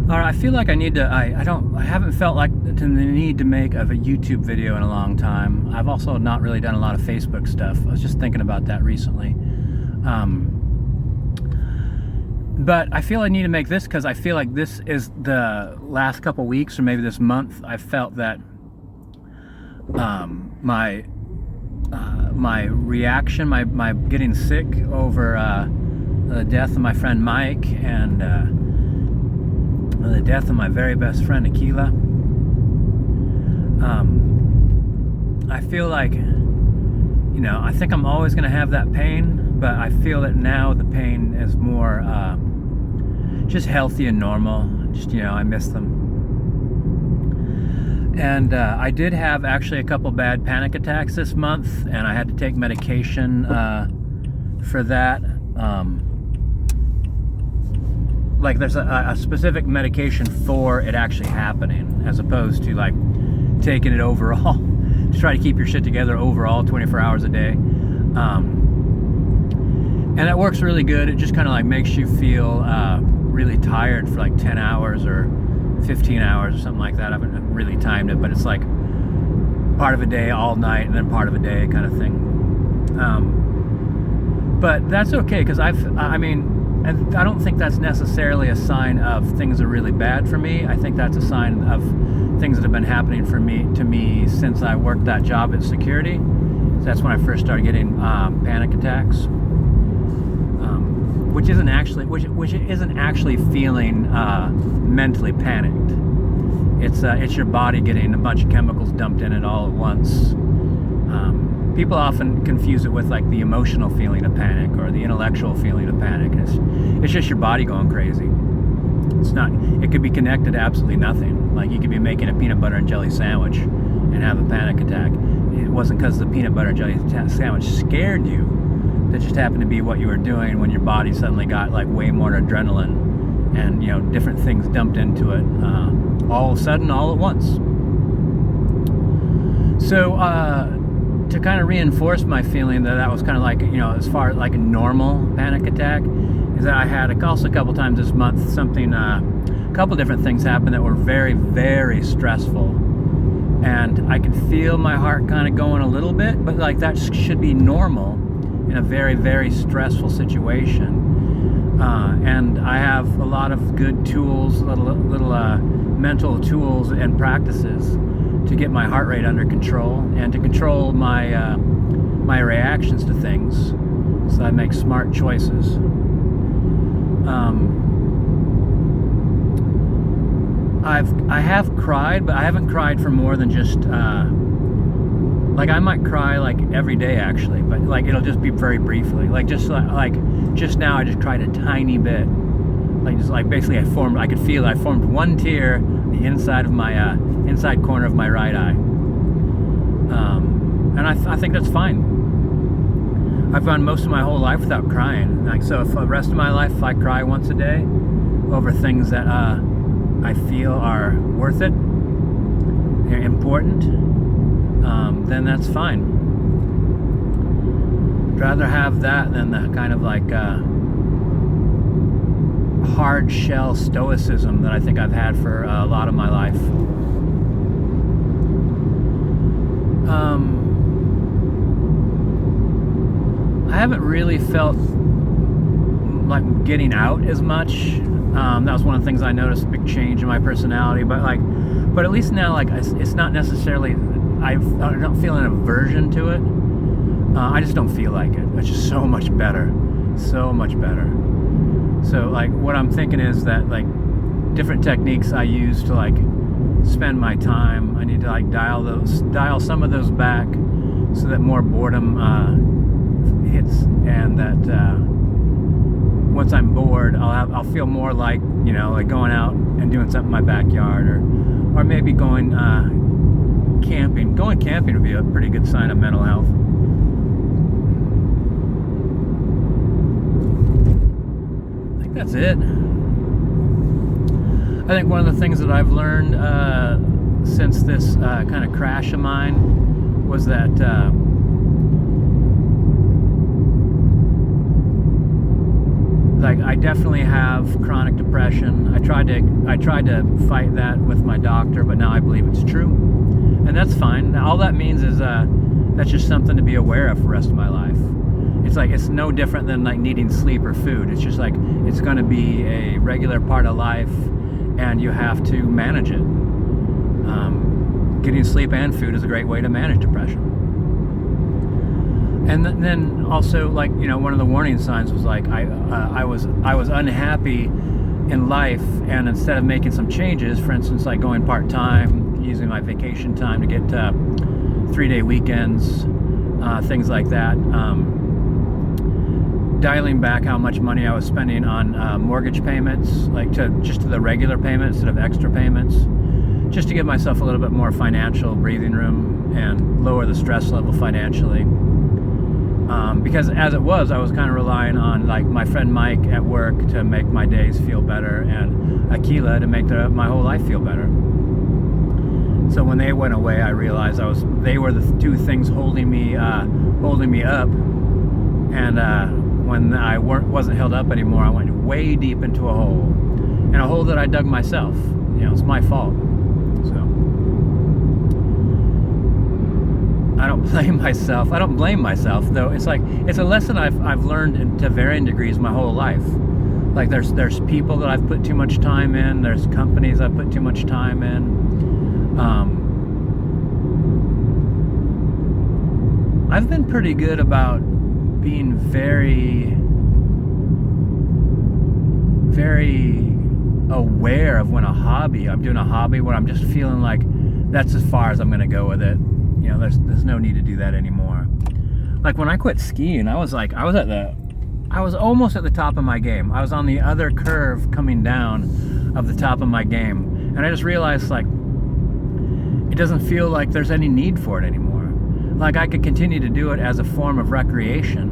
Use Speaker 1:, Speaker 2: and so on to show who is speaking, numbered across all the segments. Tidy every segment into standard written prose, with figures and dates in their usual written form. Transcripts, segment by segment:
Speaker 1: All right, I feel like I need to. I haven't felt like the need to make a YouTube video in a long time. I've also not really done a lot of Facebook stuff. I was just thinking about that recently. But I feel I need to make this because I feel like this is the last couple weeks or maybe this month. I felt that my reaction, my getting sick over the death of my friend Mike and the death of my very best friend Akela. I feel like, I think I'm always going to have that pain, but I feel that now the pain is more just healthy and normal. Just, I miss them. And I did have actually a couple bad panic attacks this month, and I had to take medication for that. Like there's a specific medication for it actually happening, as opposed to like taking it overall to try to keep your shit together overall 24 hours a day. And that works really good. It just kind of like makes you feel really tired for like 10 hours or 15 hours or something like that. I haven't really timed it, but it's like part of a day all night and then part of a day kind of thing. But that's okay, because I don't think that's necessarily a sign of things are really bad for me. I think that's a sign of things that have been happening to me since I worked that job at security. So that's when I first started getting panic attacks, which isn't actually feeling mentally panicked. It's your body getting a bunch of chemicals dumped in it all at once. People often confuse it with like the emotional feeling of panic or the intellectual feeling of panic. It's just your body going crazy. It's not. It could be connected to absolutely nothing. Like you could be making a peanut butter and jelly sandwich and have a panic attack. It wasn't because the peanut butter and jelly sandwich scared you. That just happened to be what you were doing when your body suddenly got like way more adrenaline and different things dumped into it all of a sudden, all at once. So to kind of reinforce my feeling that was kind of like, as far as like a normal panic attack, is that I had also a couple times this month a couple different things happened that were very, very stressful. And I could feel my heart kind of going a little bit, but like that should be normal in a very, very stressful situation. And I have a lot of good tools, little mental tools and practices to get my heart rate under control and to control my my reactions to things, so I make smart choices. I have cried, but I haven't cried for more than just like I might cry like every day actually, but like it'll just be very briefly. Like just now I just cried a tiny bit. Like just like basically I could feel I formed one tear the inside of my inside corner of my right eye. And I think that's fine. I've gone most of my whole life without crying. Like so, if the rest of my life if I cry once a day over things that I feel are worth it, they're important, then that's fine. I'd rather have that than the kind of like hard shell stoicism that I think I've had for a lot of my life. I haven't really felt like getting out as much. That was one of the things I noticed, a big change in my personality. But at least now, like it's not necessarily. I don't feel an aversion to it. I just don't feel like it. It's just so much better, so much better. So like what I'm thinking is that like different techniques I use to like spend my time, I need to like dial some of those back so that more boredom hits, and that once I'm bored I'll feel more like like going out and doing something in my backyard, or maybe going camping. Going camping would be a pretty good sign of mental health. I think that's it. I think one of the things that I've learned since this kind of crash of mine was that like I definitely have chronic depression. I tried to fight that with my doctor, but now I believe it's true, and that's fine. All that means is that's just something to be aware of for the rest of my life. It's like it's no different than like needing sleep or food. It's just like it's going to be a regular part of life, and you have to manage it. Getting sleep and food is a great way to manage depression. And then also, like, you know, one of the warning signs was like I was unhappy in life, and instead of making some changes, for instance, like going part-time, using my vacation time to get 3-day weekends, things like that, dialing back how much money I was spending on mortgage payments, like to the regular payments instead of extra payments, just to give myself a little bit more financial breathing room and lower the stress level financially. Because as it was, I was kind of relying on like my friend Mike at work to make my days feel better, and Akela to make my whole life feel better. So when they went away, I realized they were the two things holding me up. And when I wasn't held up anymore, I went way deep into a hole, and a hole that I dug myself. You know, it's my fault. So I don't blame myself. I don't blame myself, though. It's like it's a lesson I've learned to varying degrees my whole life. Like there's people that I've put too much time in. There's companies I've put too much time in. I've been pretty good about being very, very aware of when I'm doing a hobby where I'm just feeling like that's as far as I'm going to go with it. You know, there's no need to do that anymore. Like when I quit skiing, I was almost at the top of my game. I was on the other curve coming down of the top of my game, and I just realized like it doesn't feel like there's any need for it anymore. Like I could continue to do it as a form of recreation,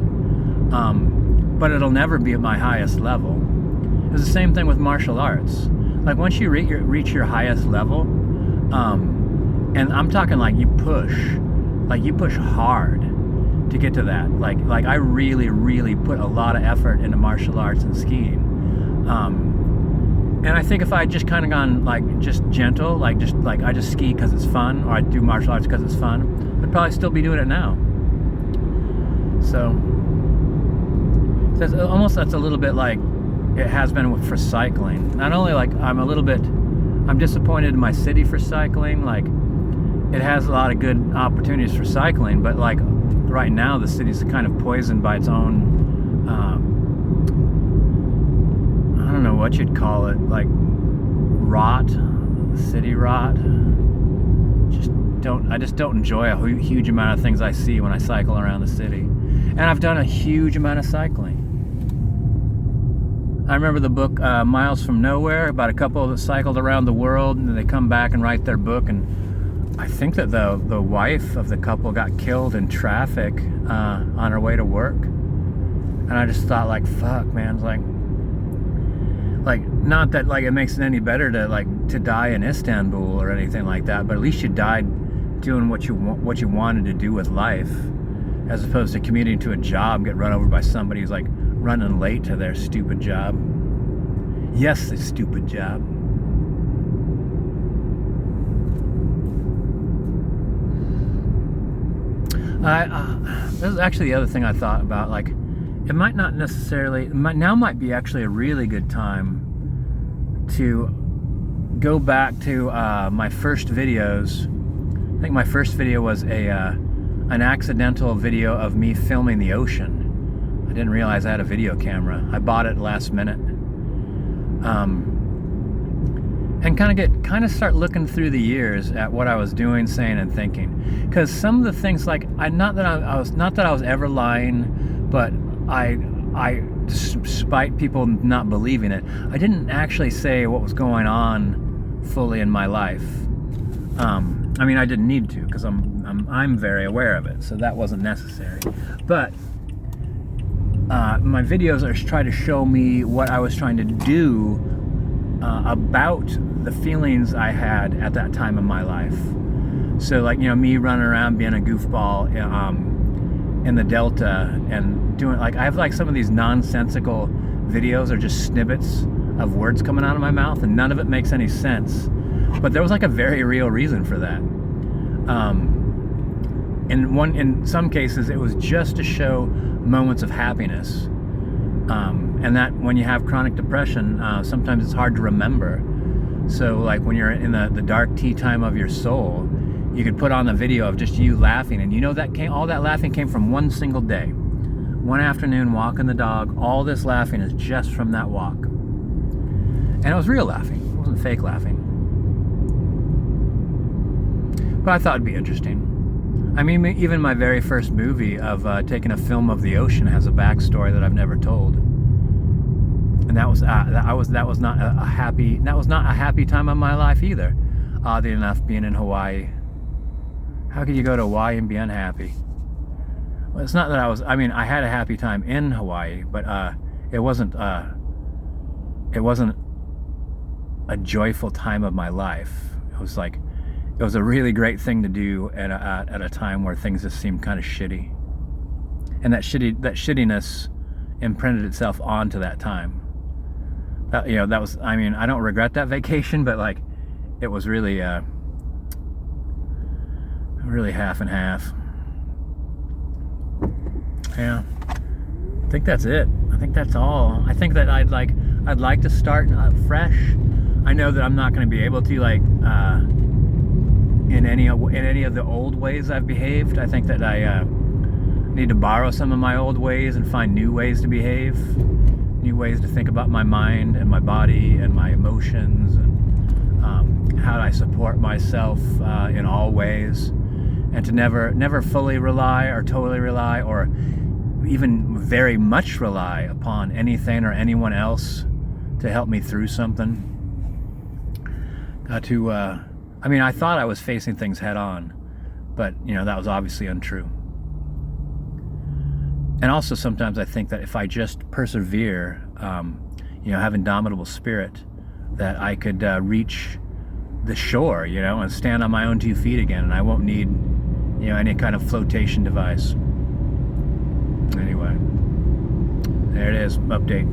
Speaker 1: but it'll never be at my highest level. It's the same thing with martial arts. Like once you reach your highest level, and I'm talking like you push hard to get to that. Like I really, really put a lot of effort into martial arts and skiing. And I think if I just kind of gone like just gentle, like I just ski because it's fun, or I do martial arts because it's fun, I'd probably still be doing it now. So that's a little bit like it has been for cycling. Not only like I'm disappointed in my city for cycling. Like it has a lot of good opportunities for cycling, but like right now the city's kind of poisoned by its own I don't know what you'd call it, like rot, city rot. I just don't enjoy a huge amount of things I see when I cycle around the city. And I've done a huge amount of cycling. I remember the book Miles from Nowhere, about a couple that cycled around the world, and then they come back and write their book, and I think that the wife of the couple got killed in traffic on her way to work. And I just thought like, fuck, man, it's like not that like it makes it any better to die in Istanbul or anything like that, but at least you died doing what you wanted to do with life, as opposed to commuting to a job, get run over by somebody who's like running late to their stupid job. Yes, the stupid job. This is actually the other thing I thought about. Like, it might not necessarily. Now might be actually a really good time to go back to my first videos. I think my first video was an accidental video of me filming the ocean. I didn't realize I had a video camera. I bought it last minute. And kind of start looking through the years at what I was doing, saying, and thinking. Because some of the things, like not that I was ever lying, but I despite people not believing it, I didn't actually say what was going on fully in my life. I mean, I didn't need to, because I'm very aware of it, so that wasn't necessary. But my videos are trying to show me what I was trying to do about the feelings I had at that time in my life. So, like, you know, me running around being a goofball in the Delta and doing, like, I have like some of these nonsensical videos are just snippets of words coming out of my mouth, and none of it makes any sense. But there was like a very real reason for that. In some cases, it was just to show moments of happiness. And that when you have chronic depression, sometimes it's hard to remember. So like when you're in the dark tea time of your soul, you could put on the video of just you laughing, and you know that all that laughing came from one single day. One afternoon walking the dog, all this laughing is just from that walk. And it was real laughing, it wasn't fake laughing. But I thought it'd be interesting. I mean, even my very first movie of taking a film of the ocean has a backstory that I've never told. And that was not a happy time of my life either. Oddly enough, being in Hawaii. How could you go to Hawaii and be unhappy? Well, it's not that I had a happy time in Hawaii, but it wasn't a joyful time of my life. It was a really great thing to do at a time where things just seemed kind of shitty. And that shittiness imprinted itself onto that time. I don't regret that vacation, but like, it was really half and half. Yeah, I think that's it. I think that's all. I think that I'd like to start fresh. I know that I'm not going to be able to in any of the old ways I've behaved. I think that I need to borrow some of my old ways and find new ways to behave, new ways to think about my mind and my body and my emotions, and how I support myself in all ways, and to never fully rely or totally rely or even very much rely upon anything or anyone else to help me through something. I thought I was facing things head on, but that was obviously untrue. And also sometimes I think that if I just persevere, have indomitable spirit, that I could reach the shore, and stand on my own 2 feet again, and I won't need, any kind of flotation device. Anyway, there it is, update.